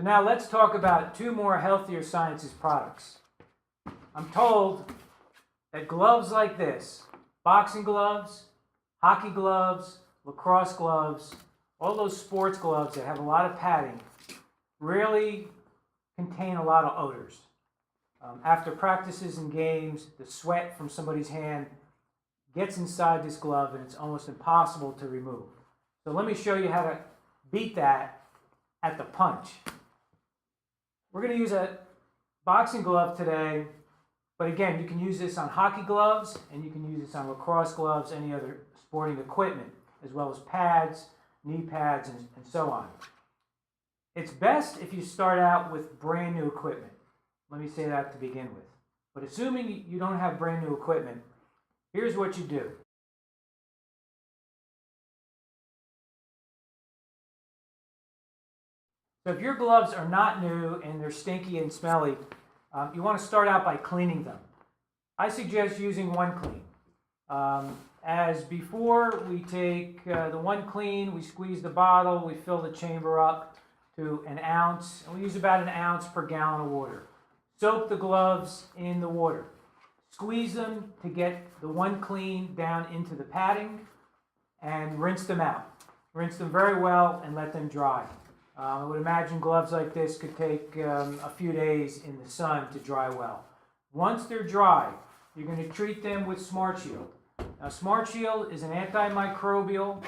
So now let's talk about two more Healthier Sciences products. I'm told that gloves like this, boxing gloves, hockey gloves, lacrosse gloves, all those sports gloves that have a lot of padding, really contain a lot of odors. After practices and games, the sweat from somebody's hand gets inside this glove and it's almost impossible to remove. So let me show you how to beat that at the punch. We're going to use a boxing glove today, but again, you can use this on hockey gloves and you can use this on lacrosse gloves, any other sporting equipment, as well as pads, knee pads, and so on. It's best if you start out with brand new equipment. Let me say that to begin with. But assuming you don't have brand new equipment, here's what you do. So if your gloves are not new and they're stinky and smelly, you want to start out by cleaning them. I suggest using one clean. As before, we take the one clean, we squeeze the bottle, we fill the chamber up to an ounce, and we use about an ounce per gallon of water. Soak the gloves in the water. Squeeze them to get the one clean down into the padding and rinse them out. Rinse them very well and let them dry. I would imagine gloves like this could take a few days in the sun to dry well. Once they're dry, you're going to treat them with Smart Shield. Now, Smart Shield is an antimicrobial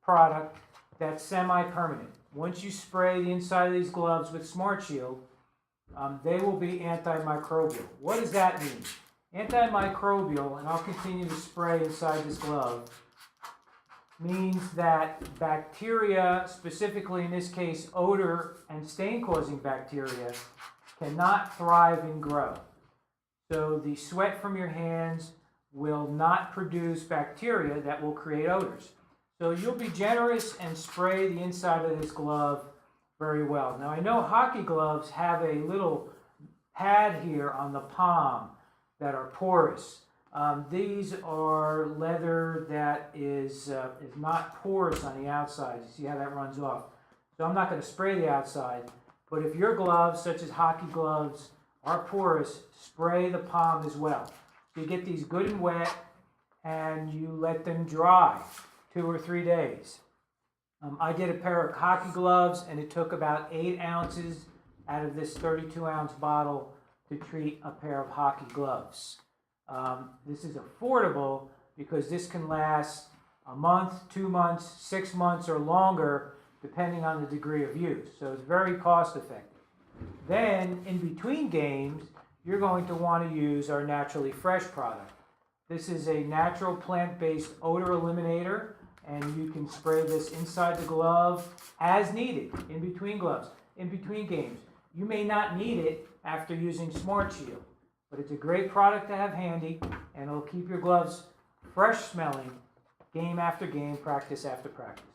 product that's semi-permanent. Once you spray the inside of these gloves with Smart Shield, they will be antimicrobial. What does that mean? Antimicrobial, and I'll continue to spray inside this glove, means that bacteria, specifically in this case odor and stain-causing bacteria, cannot thrive and grow. So the sweat from your hands will not produce bacteria that will create odors. So you'll be generous and spray the inside of this glove very well. Now I know hockey gloves have a little pad here on the palm that are porous. These are leather that is not porous on the outside. You see how that runs off. So I'm not going to spray the outside, but if your gloves, such as hockey gloves, are porous, spray the palm as well. So you get these good and wet, and you let them dry 2 or 3 days. I did a pair of hockey gloves, and it took about 8 ounces out of this 32-ounce bottle to treat a pair of hockey gloves. This is affordable because this can last a month, 2 months, 6 months, or longer, depending on the degree of use. So it's very cost effective. Then, in between games, you're going to want to use our Naturally Fresh product. This is a natural plant-based odor eliminator, and you can spray this inside the glove as needed, in between gloves, in between games. You may not need it after using Smart Shield, but it's a great product to have handy, and it'll keep your gloves fresh smelling game after game, practice after practice.